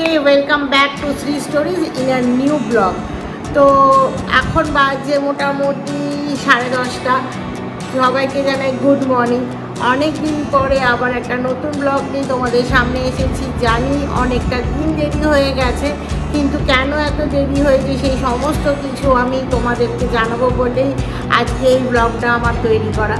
Hey, welcome back to Three Stories in a new blog. তো এখন বাজে মোটামুটি 10:30। সবাইকে জানাই গুড মর্নিং। অনেক দিন পরে আবার একটা নতুন ব্লগ নিয়ে তোমাদের সামনে এসেছি। জানি অনেকটা দিন দেরি হয়ে গেছে, কিন্তু কেন এত দেরি হয়েছে সেই সমস্ত কিছু আমি তোমাদেরকে জানাবো বলেই আজকে এই ব্লগটা আমার তৈরি করা।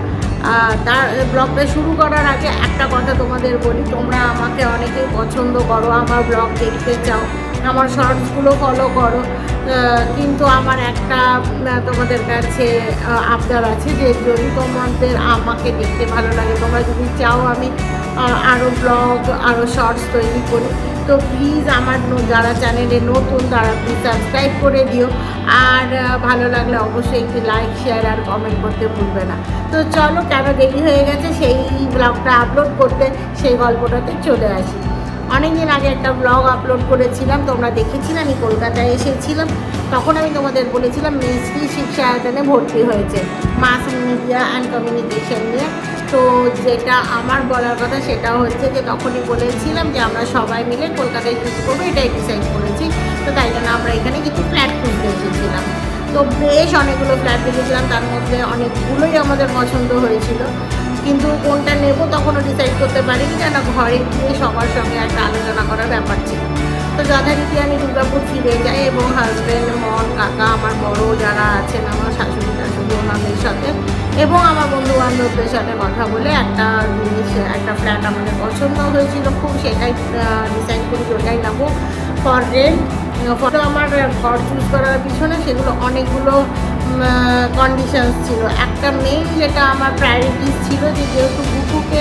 তার ব্লগটা শুরু করার আগে একটা কথা তোমাদের বলি, তোমরা আমাকে অনেকেই পছন্দ করো, আমার ব্লগ দেখতে চাও, আমার শর্টসগুলো ফলো করো, কিন্তু আমার একটা তোমাদের কাছে আবদার আছে যে যদি তোমাদের আমাকে দেখতে ভালো লাগে, তোমরা যদি চাও আমি আরও ব্লগ আরও শর্টস তৈরি করি, তো প্লিজ আমার যারা চ্যানেলে নতুন তারা প্লিজ সাবস্ক্রাইব করে দিও। আর ভালো লাগলে অবশ্যই একটি লাইক শেয়ার আর কমেন্ট করতে ভুলবে না। তো চলো, কেন দেরি হয়ে গেছে সেই ব্লগটা আপলোড করতে, সেই গল্পটাতে চলে আসি। অনেকদিন আগে একটা ব্লগ আপলোড করেছিলাম, তোমরা দেখেছিলে। আমি কলকাতায় এসেছিলাম, তখন আমি তোমাদের বলেছিলাম মেসরি শিক্ষা আয়তনে ভর্তি হয়েছে মাস মিডিয়া অ্যান্ড কমিউনিকেশন নিয়ে। তো যেটা আমার বলার কথা সেটা হচ্ছে যে তখনই বলেছিলাম যে আমরা সবাই মিলে কলকাতায় চুজ করবো, এটাই ডিসাইড করেছি। তো তাই জন্য আমরা এখানে কিছু ফ্ল্যাট খুঁজতে এসেছিলাম। তো বেশ অনেকগুলো ফ্ল্যাট দেখেছিলাম, তার মধ্যে অনেকগুলোই আমাদের পছন্দ হয়েছিল, কিন্তু কোনটা নেব তখনও ডিসাইড করতে পারিনি, কেন ঘরে গিয়ে সবার সঙ্গে একটা আলোচনা করার ব্যাপার ছিল। তো যথারীতি আমি দুর্গাপুর ফিরে যাই এবং হাজব্যান্ড, মন, কাকা, আমার বড় যারা আছেন, আমার শাশুড়ি টাশুড়ি, ওনাদের সাথে এবং আমার বন্ধু বান্ধবদের সাথে কথা বলে একটা ফ্ল্যাট আমাদের পছন্দ হয়েছিল খুব, সেটাই ডিসাইড করি ওটাই নেবো ফর রেন্ট। ফটো আমার ঘর চুজ করার পিছনে সেগুলো অনেকগুলো কন্ডিশনস ছিল। একটা মেইন যেটা আমার প্রায়োরিটিস ছিল যে যেহেতু বুকুকে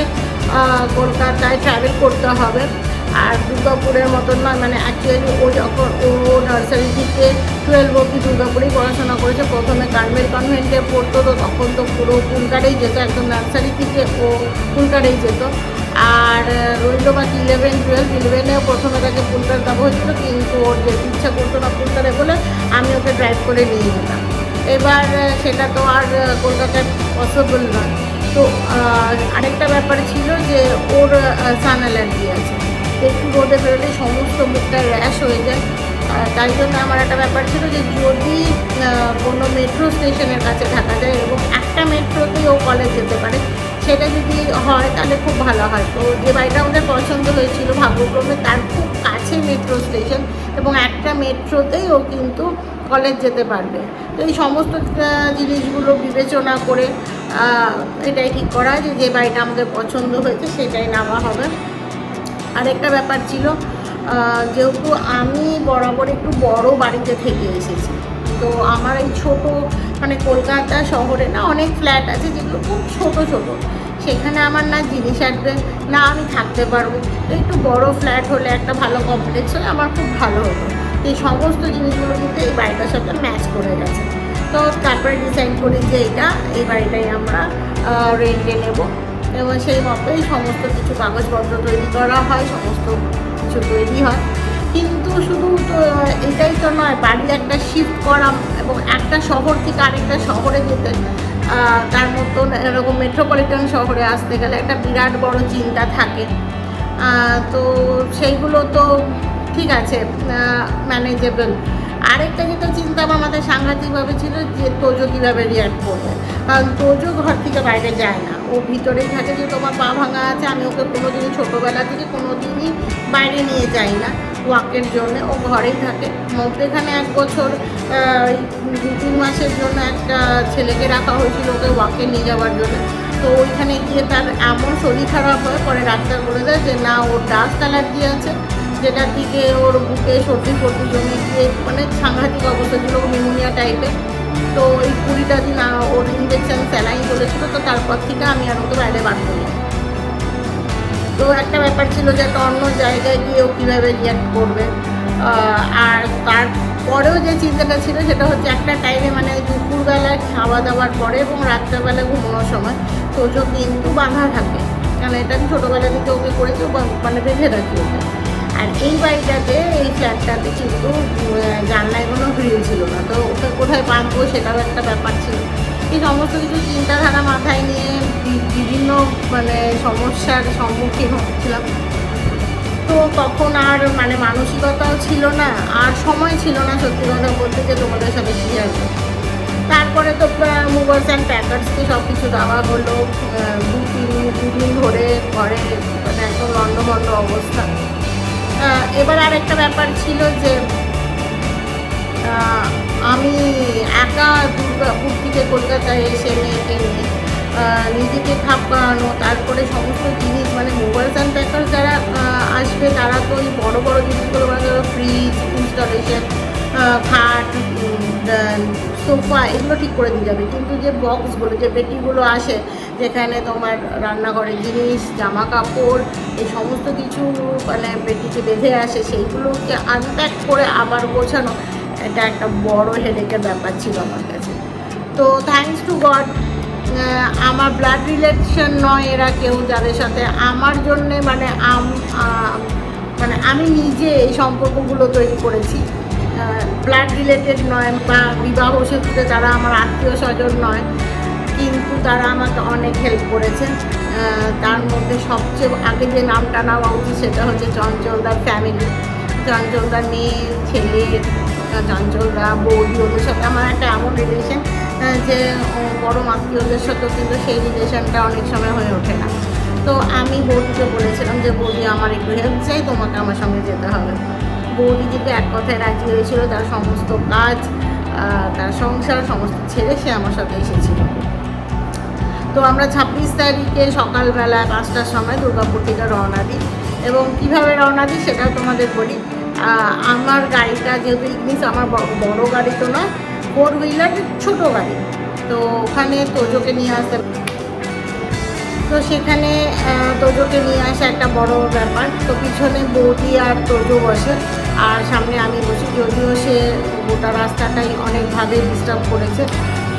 কলকাতায় ট্রাভেল করতে হবে, আর দুর্গাপুরের মতন নয়, মানে অ্যাকচুয়ালি ও নার্সারি থেকে 12 অবধি দুর্গাপুরেই পড়াশোনা করেছে। প্রথমে কার্মেল কনভেন্টে পড়তো, তো তখন তো পুরো পুলকারেই যেত, একদম নার্সারি থেকে ও পুলকারেই যেত। আর রইল বাকি 11-12, প্রথমে তাকে পুলকার দেওয়া হয়েছিল, কিন্তু ওর যেতে ইচ্ছা করতো না পুলকারে বলে আমি ওকে ড্রাইভ করে নিয়ে যেতাম। এবার সেটা তো আর কলকাতায় পসিবল নয়। তো আরেকটা ব্যাপার ছিল যে ওর সান অ্যালার্জি আছে, একটু রোদে বেরোলে সমস্ত মুখটা র্যাশ হয়ে যায়। তাই জন্য আমার একটা ব্যাপার ছিল যে যদি কোনো মেট্রো স্টেশনের কাছে থাকা যায় এবং একটা মেট্রোতেই ও কলেজ যেতে পারে, সেটা যদি হয় তাহলে খুব ভালো হয়। তো যে বাড়িটা আমাদের পছন্দ হয়েছিল ভাগ্যক্রমে তার খুব কাছে মেট্রো স্টেশন এবং একটা মেট্রোতেই ও কিন্তু কলেজ যেতে পারবে। তো এই সমস্ত জিনিসগুলো বিবেচনা করে এটাই ঠিক করা যে যে বাড়িটা আমাদের পছন্দ হয়েছে সেটাই নেওয়া হবে। আরেকটা ব্যাপার ছিল, যেহেতু আমি বরাবর একটু বড় বাড়িতে থেকে এসেছি, তো আমার এই ছোটো মানে কলকাতা শহরে না অনেক ফ্ল্যাট আছে যেগুলো খুব ছোটো ছোটো, সেখানে আমার না জিনিস আসবে না আমি থাকতে পারবো। তো একটু বড় ফ্ল্যাট হলে, একটা ভালো কমপ্লেক্স হলে আমার খুব ভালো হতো। এই সমস্ত জিনিসগুলো কিন্তু এই বাড়িটার সাথে ম্যাচ করে গেছে। তো তারপরে ডিসাইড করি যে এই বাড়িটাই আমরা রেন্টে নেব এবং সেই মতোই সমস্ত কিছু কাগজপত্র তৈরি করা হয়, সমস্ত কিছু তৈরি হয়। কিন্তু শুধু এটাই তো নয়, বাড়ি একটা শিফট করা এবং একটা শহর থেকে আরেকটা শহরে যেতে, তার মতন এরকম মেট্রোপলিটন শহরে আসতে গেলে একটা বিরাট বড় চিন্তা থাকে। তো সেইগুলো তো ঠিক আছে, ম্যানেজেবল। আরেকটা যেটা চিন্তা আমার মাথায় সাংঘাতিকভাবে ছিল যে তোজো কীভাবে রিয়াক্ট করবে, কারণ তোজো ঘর থেকে বাইরে যায় না, ও ভিতরেই থাকে। যে তোমার পা ভাঙা আছে, আমি ওকে কোনো দিনই ছোটোবেলা থেকে কোনো দিনই বাইরে নিয়ে যাই না ওয়াকের জন্য, ও ঘরেই থাকে। মধ্যেখানে 1 বছর 2-3 মাসের জন্য একটা ছেলেকে রাখা হয়েছিল ওকে ওয়াকে নিয়ে যাওয়ার জন্য। তো ওইখানে গিয়ে তার এমন শরীর খারাপ হয়, পরে ডাক্তার বলে দেয় যে না, ওর ডাস্ট অ্যালার্জি আছে, যেটার দিকে ওর বুকে সর্দি জমে গিয়ে মানে সাংঘাতিক অবস্থা ছিল, নিউমোনিয়া টাইপের। তো ওই 20টা দিন ওর ইঞ্জেকশন স্যালাইন চলেছিল। তো তারপর থেকে আমি আর ওকে বাইরে বার করি। তো একটা ব্যাপার ছিল যে একটা অন্য জায়গায় গিয়ে ও কীভাবে রিয়াক্ট করবে। আর তারপরেও যে চিন্তাটা ছিল সেটা হচ্ছে একটা টাইমে মানে দুপুরবেলায় খাওয়া দাওয়ার পরে এবং রাত্রেবেলায় ঘুমানোর সময় তোজো কিন্তু বাঁধা থাকে, কারণ এটা আমি ছোটোবেলা থেকে ওকে করেছি, মানে বেঁধে রাখি ওকে। আর এই বাড়িটাতে, এই ফ্ল্যাটটাতে কিন্তু জানলায় কোনো গ্রিল ছিল না, তো ওকে কোথায় বাঁধবো সেটাও একটা ব্যাপার ছিল। এই সমস্ত কিছু চিন্তাধারা মাথায় নিয়ে বিভিন্ন মানে সমস্যার সম্মুখীন হচ্ছিলাম। তো তখন আর মানে মানসিকতাও ছিল না, আর সময় ছিল না সত্যি কথা বলতে যে তোমাদের সাথে শেয়ার করব। তারপরে তো মুভার্স অ্যান্ড প্যাকার্সকে সব কিছু দেওয়া হলো, দুদিন ধরে ঘরে মানে একদম লন্ডভন্ড অবস্থা। এবার আর একটা ব্যাপার ছিল যে আমি একা দুর্গাপুর থেকে কলকাতায় এসে মেয়েকে নিয়ে নিজেকে খাপ খাওয়ানো, তারপরে সমস্ত জিনিস মানে মোবাইলস অ্যান্ড প্যাকার্স যারা আসবে তারা তো ওই বড়ো বড়ো জিনিসগুলো মানে ফ্রিজ ইনস্টলেশন, খাট, সোফা এগুলো ঠিক করে দিয়ে যাবে, কিন্তু যে বক্সগুলো যে পেটিগুলো আসে যেখানে তোমার রান্নাঘরের জিনিস জামা কাপড় এই সমস্ত কিছু মানে পেটিতে বেঁধে আসে সেইগুলোকে আনপ্যাক করে আবার গোছানো, এটা একটা বড় হেডেকের ব্যাপার ছিল আমার কাছে। তো থ্যাঙ্কস টু গড আমার ব্লাড রিলেশন নয় এরা কেউ, যাদের সাথে আমার জন্যে মানে আমি নিজে এই সম্পর্কগুলো তৈরি করেছি। ব্লাড রিলেটেড নয় বা বিবাহ সূত্রে তারা আমার আত্মীয় স্বজন নয়, কিন্তু তারা আমাকে অনেক হেল্প করেছে। তার মধ্যে সবচেয়ে আগে যে নামটা নেওয়া উচিত সেটা হচ্ছে চঞ্চলদার ফ্যামিলি, চঞ্চলদার মেয়ে ছেলে, চঞ্চলদা বৌদি, ওদের সাথে আমার একটা এমন রিলেশন যে বড় আত্মীয়দের সাথেও কিন্তু সেই রিলেশনটা অনেক সময় হয়ে ওঠে না। তো আমি বৌদিকে বলেছিলাম যে বৌদি আমার একটু হেল্প চাই, তোমাকে আমার সঙ্গে যেতে হবে। বৌদি কিন্তু এক কথায় রাজি হয়েছিল, তার সমস্ত কাজ তার সংসার সমস্ত ছেড়ে সে আমার সাথে এসেছিল। তো আমরা 26 তারিখে সকালবেলা 5টার সময় দুর্গাপুর থেকে রওনা দিই, এবং কীভাবে রওনা দিই সেটাও তোমাদের বলি। আমার গাড়িটা যেহেতু ইগনিস, আমার বড় গাড়ি তো নয়, 4 হুইলার ছোটো গাড়ি, তো ওখানে তোজোকে নিয়ে আসতে, তো সেখানে তোজোকে নিয়ে আসা একটা বড় ব্যাপার। তো পিছনে বৌদি আর তোজো বসে আর সামনে আমি বসি, যদিও সে গোটা রাস্তাটাই অনেকভাবে ডিস্টার্ব করেছে,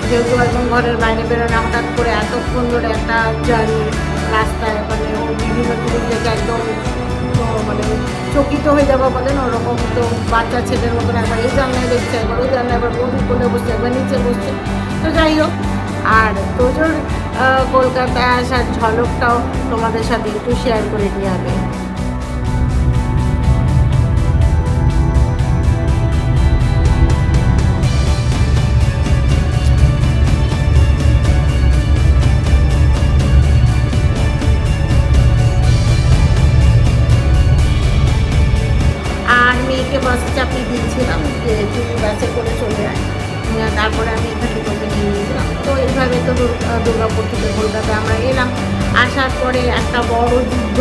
যেহেতু একদম ঘরের বাইরে বেরোনো হঠাৎ করে এতক্ষণ ধরে একটা জার্নি রাস্তায়, মানে ও বিভিন্ন জিনিস দেখে একদম মানে চকিত হয়ে যাবো বলে না ওরকম। তো বাচ্চা ছেলের মতন একবার এই জানলায় দেখছে, একবার ওই জানলায়, একবার বৌদি কোলে বসছে, একবার নিচে বসছে। তো যাই হোক, আর তোজোর কলকাতায় আসার ঝলকটাও তোমাদের সাথে একটু শেয়ার করে নিয়ে হবে। আর মেয়েকে বাসে চাপিয়ে দিয়েছিলাম যে তুমি বাসে করে চলে আয়, তারপরে আমি এখান থেকে ওকে নিয়ে নিয়েছিলাম। তো এইভাবে তো দুর্গাপুর থেকে কলকাতায় আমরা এলাম। আসার পরে একটা বড় যুদ্ধ,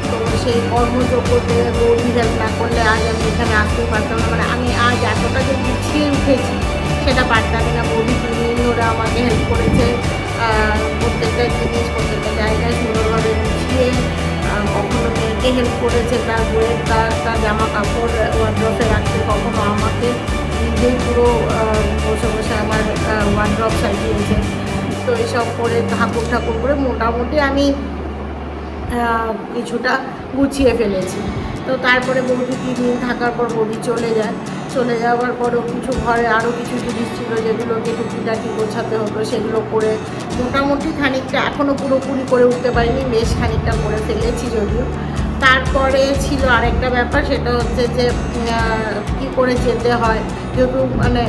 তো সেই কর্মযোগ্যতে বৌদি হেল্প না করলে আজ আমি এখানে আসতেই পারতাম না, মানে আমি আজ এতটা যে গুছিয়ে উঠেছি সেটা পারতামই না। বৌদি 3 দিন ধরে আমাকে হেল্প করেছে, প্রত্যেকটা জিনিস প্রত্যেকটা জায়গায় সুন্দরভাবে গুছিয়ে, কখনো মেয়েকে হেল্প করেছে তার বইয়ের তার জামা কাপড় ওয়ার্ড্রপে রাখতে, কখনো আমাকে নিজেই পুরো বসে বসে আমার ওয়ার্ড্রপ সাজিয়েছে। তো এইসব করে ঠাকুর করে মোটামুটি আমি কিছুটা গুছিয়ে ফেলেছি। তো তারপরে বৌদি 3 দিন থাকার পর বৌদি চলে যাওয়ার পরেও কিছু ঘরে আরও কিছু জিনিস ছিল যেগুলোকে টুকিটাকি গোছাতে হতো, সেগুলো করে মোটামুটি খানিকটা, এখনও পুরোপুরি করে উঠতে পারিনি, বেশ খানিকটা করে ফেলেছি যদিও। তারপরে ছিল আরেকটা ব্যাপার, সেটা হচ্ছে যে কী করে যেতে হয়, যেহেতু মানে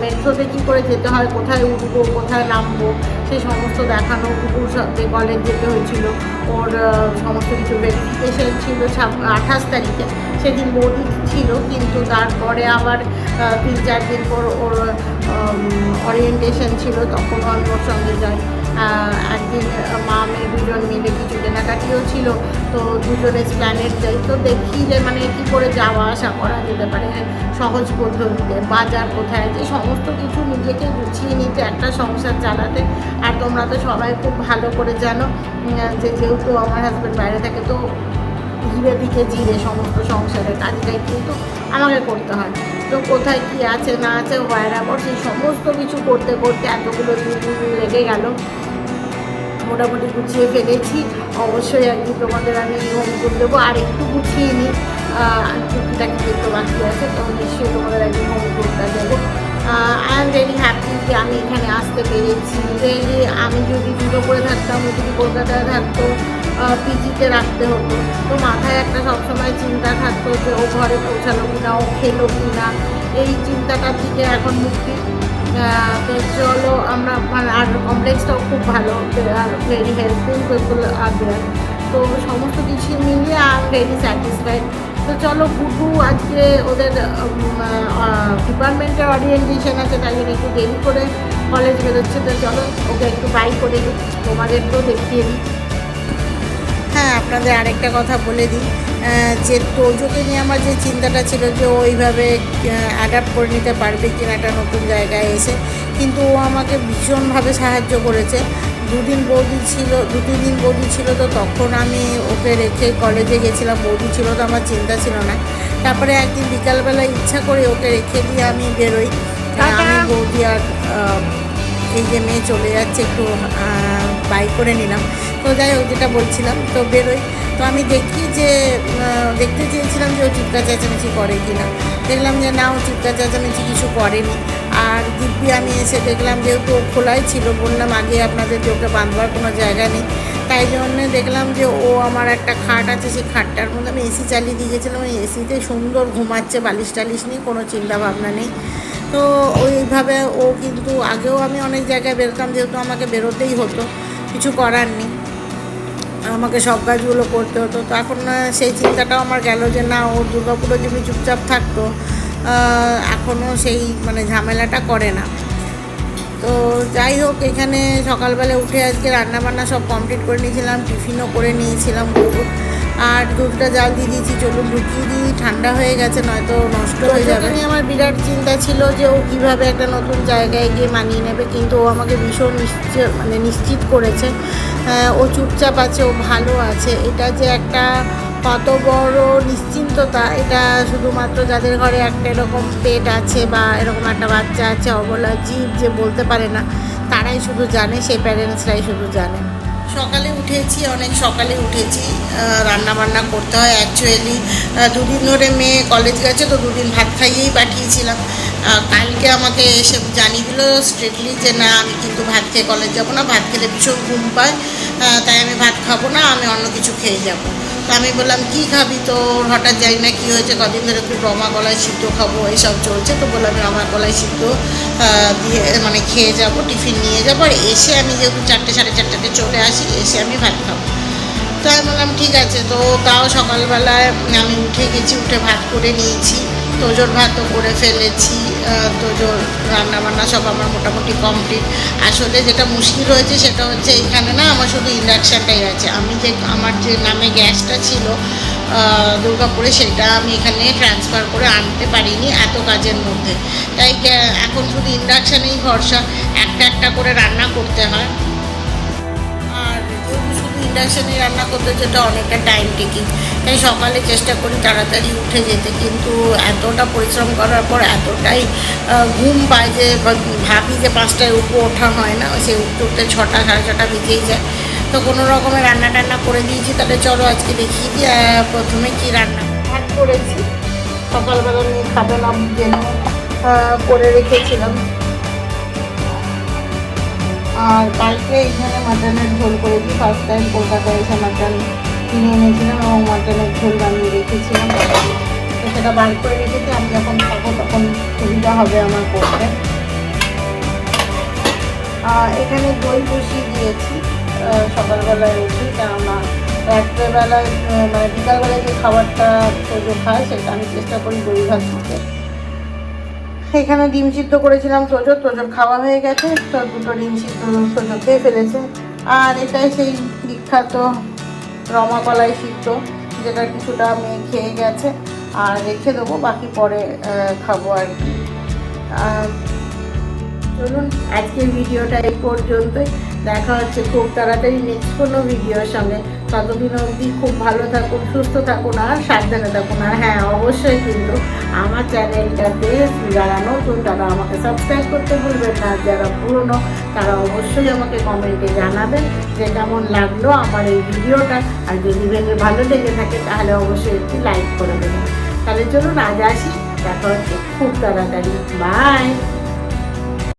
মেট্রোতে কী করে যেতে হয়, কোথায় উঠবো কোথায় নামবো সেই সমস্ত দেখানো। কুকুর সাথে কলেজ যেতে হয়েছিল, ওর সমস্ত কিছু ভেরিফিকেশন ছিল 28 তারিখে, সেদিন বৌদি ছিল, কিন্তু তারপরে আবার 3-4 দিন পর ওর ওরিয়েন্টেশন ছিল, তখনও আমি ওর সঙ্গে যাই। একদিন মা মেয়ে দুজন মিলে কিছু কেনাকাটিও ছিল, তো দুজনে স্প্ল্যানেড যাই। তো দেখি যে মানে কী করে যাওয়া আসা করা যেতে পারে সহজ পদ্ধতিতে, বাজার কোথায়, যে সমস্ত কিছু নিজেকে গুছিয়ে নিতে একটা সংসার চালাতে। আর তোমরা তো সবাই খুব ভালো করে জানো যে যেহেতু আমার হাজব্যান্ড বাইরে থাকে, তো ধীরে দিকে ধীরে সমস্ত সংসারের কাজটাই কিন্তু আমাকে করতে হয়। তো কোথায় কী আছে না আছে বরাবর সেই সমস্ত কিছু করতে করতে এতগুলো দিন লেগে গেল। মোটামুটি গুছিয়ে ফেলেছি, অবশ্যই একদিন তোমাদের আমি হোম ট্যুর দেবো। আর একটু গুছিয়ে নিই, টুকিটাকি দেখতে বাকি আছে, তো নিশ্চয়ই তোমাদের একদিন হোম ট্যুরটা দেবো। আই এম ভেরি হ্যাপি যে আমি এখানে আসতে পেরেছি। রিয়েলি আমি যদি দুটো করে থাকতাম, ও যদি কলকাতায় থাকতো, পিজিতে রাখতে হতো। তো মাথায় একটা সবসময় চিন্তা থাকতো যে ও ঘরে পৌঁছালো কিনা, ও খেলো কিনা, এই চিন্তাটার দিকে এখন মুক্তি। তো চলো আমরা মানে, আর কমপ্লেক্সটাও খুব ভালো, আর ভেরি হেল্পফুল পিপল আর দেয়ার। তো সমস্ত কিছু মিলিয়ে আই এম ভেরি স্যাটিসফাইড। তো চলো গুডু আজকে ওদের ডিপার্টমেন্টের ওরিয়েন্টেশন আছে, তাই জন্য একটু দেরি করে কলেজ বেরোচ্ছে। তো চলো ওকে একটু বাই করে দিই, তোমাদেরকেও দেখিয়ে দিই। হ্যাঁ, আপনাদের আরেকটা কথা বলে দিই, যে তোজোকে নিয়ে আমার যে চিন্তাটা ছিল যে ওইভাবে অ্যাডাপ্ট করে নিতে পারবে কিনা একটা নতুন জায়গায় এসে, কিন্তু ও আমাকে ভীষণভাবে সাহায্য করেছে। দু তিন দিন বৌদি ছিল, তো তখন আমি ওকে রেখে কলেজে গেছিলাম। বৌদি ছিল তো আমার চিন্তা ছিল না। তারপরে একদিন বিকালবেলা ইচ্ছা করে ওকে রেখে দিয়ে আমি বেরোই। আমি বৌদি আর এই যে মেয়ে চলে যাচ্ছে, একটু বাই করে নিলাম। তো যাই হোক, যেটা বলছিলাম, তো বেরোই। তো আমি দেখি যে দেখতে চেয়েছিলাম যে ও চিৎকার চেঁচামেচি করে কি না। দেখলাম যে না, ও চিৎকার চেঁচামেচি কিছু করেনি। আর দিব্যি আমি এসে দেখলাম যেহেতু ও খোলাই ছিল, বললাম আগে আপনাদের যে ওকে বাঁধবার কোনো জায়গা নেই, তাই জন্যে দেখলাম যে ও আমার একটা খাট আছে, সেই খাটটার মধ্যে আমি এসি চালিয়ে দিয়ে গেছিলাম। ওই এসিতে সুন্দর ঘুমাচ্ছে, বালিশ টালিশ নেই, কোনো চিন্তা ভাবনা নেই। তো ওইভাবে ও কিন্তু আগেও আমি অনেক জায়গায় বেরোতাম, যেহেতু আমাকে বেরোতেই হতো, কিছু করার নেই, আমাকে সব কাজগুলো করতে হতো। তো এখন সেই চিন্তাটাও আমার গেল যে না, ও দুর্গাপুরে যদি চুপচাপ থাকতো, এখনও সেই মানে ঝামেলাটা করে না। তো যাই হোক, এখানে সকালবেলা উঠে আজকে রান্নাবান্না সব কমপ্লিট করে নিয়েছিলাম, টিফিনও করে নিয়েছিলাম দুপুর। আর দুধটা জাল দিয়ে দিয়েছি, চলুন ঢুকিয়ে দিই, ঠান্ডা হয়ে গেছে, নয়তো নষ্ট হয়ে যাবে। আমার বিরাট চিন্তা ছিল যে ও কীভাবে একটা নতুন জায়গায় গিয়ে মানিয়ে নেবে, কিন্তু ও আমাকে ভীষণ নিশ্চিত করেছে। ও চুপচাপ আছে, ও ভালো আছে। এটা যে একটা কত বড় নিশ্চিন্ততা, এটা শুধুমাত্র যাদের ঘরে একটা এরকম পেট আছে বা এরকম একটা বাচ্চা আছে, অবলা জীব যে বলতে পারে না, তারাই শুধু জানে, সেই প্যারেন্টসরাই শুধু জানে। সকালে উঠেছি, অনেক সকালে উঠেছি, রান্নাবান্না করতে হয়। অ্যাকচুয়ালি দুদিন ধরে মেয়ে কলেজ গেছে, তো দুদিন ভাত খাইয়েই পাঠিয়েছিলাম। কালকে আমাকে এসে জানিয়ে দিল স্ট্রিক্টলি যে না, আমি কিন্তু ভাত খেয়ে কলেজ যাবো না, ভাত খেলে ভীষণ ঘুম পায়, তাই আমি ভাত খাবো না, আমি অন্য কিছু খেয়ে যাবো। তো আমি বললাম কী খাবি? তো হঠাৎ জানি না কী হয়েছে, কদিন ধরে একটু রমা গলায় সিদ্ধ খাবো এইসব চলছে। তো বললাম রমা গলায় সিদ্ধ দিয়ে মানে খেয়ে যাব, টিফিন নিয়ে যাবো, আর এসে আমি যেহেতু 4টে সাড়ে 4টাতে চলে আসি, এসে আমি ভাত খাবো। তো আমি বললাম ঠিক আছে। তো তাও সকালবেলায় আমি উঠে গেছি, উঠে ভাত করে নিয়েছি, তোজোর ভাতও করে ফেলেছি। তোজোর রান্নাবান্না সব আমার মোটামুটি কমপ্লিট। আসলে যেটা মুশকিল হয়েছে সেটা হচ্ছে এইখানে না আমার শুধু ইন্ডাকশানটাই আছে। আমার যে নামে গ্যাসটা ছিল দুর্গাপুরে, সেটা আমি এখানে ট্রান্সফার করে আনতে পারিনি এত কাজের মধ্যে। তাই এখন শুধু ইন্ডাকশানেই ভরসা, একটা করে রান্না করতে হয়। আর যেহেতু শুধু ইন্ডাকশানে রান্না করতে, যেটা অনেকটা টাইম টেকিং, তাই সকালে চেষ্টা করি তাড়াতাড়ি উঠে যেতে। কিন্তু এতটা পরিশ্রম করার পর এতটাই ঘুম পায় যে ভাবি যে 5টায় উঠবো, ওঠা হয় না। সে উঠতে উঠতে 6টা সাড়ে 6টা বেজেই যায়। তো কোনো রকমের রান্না টান্না করে দিয়েছি। তাহলে চলো আজকে দেখিয়ে দিই প্রথমে কি রান্না। ভাত করেছি, সকালবেলা নিয়ে খাবে না জন্য করে রেখেছিলাম। আর কালকে এখানে মাটনের ঝোল করেছি, ফার্স্ট টাইম কলকাতায় এসে মাটন কিনে এনেছিলাম এবং মাটনের ঝোল বানিয়ে রেখেছিলাম। তো সেটা বার করে রেখেছি, আমি যখন খাবো তখন সুবিধা হবে আমার করতে। এখানে দই বসিয়ে দিয়েছি সকালবেলায় উঠি, কেননা রাত্রেবেলায় মানে বিকালবেলায় যে খাবারটা তোজো খায় সেটা আমি চেষ্টা করি দই ভাত দিতে। এখানে ডিম সিদ্ধ করেছিলাম তোজোর খাওয়া হয়ে গেছে, তো 2টো ডিম সিদ্ধ তোজো খেয়ে ফেলেছে। আর এটাই সেই বিখ্যাত রমা কলাই সিদ্ধ, যেটা কিছুটা আমি খেয়ে গেছে, আর রেখে দেবো, বাকি পরে খাবো আর কি। চলুন আজকের ভিডিওটা এই পর্যন্তই। দেখা হচ্ছে খুব তাড়াতাড়ি নেক্সট কোনো ভিডিওর সঙ্গে। ততদিন অবধি খুব ভালো থাকুন, সুস্থ থাকুন আর সাবধানে থাকুন। আর হ্যাঁ, অবশ্যই কিন্তু আমার চ্যানেলটাতে যারা নতুন তারা আমাকে সাবস্ক্রাইব করতে ভুলবেন না, যারা পুরনো তারা অবশ্যই আমাকে কমেন্টে জানাবেন যে কেমন লাগলো আমার এই ভিডিওটা। আর যদি ভালো লেগে থাকে তাহলে অবশ্যই একটি লাইক করে দেবেন। তাহলে চলুন আজ আসি, দেখা হচ্ছে খুব তাড়াতাড়ি। বাই।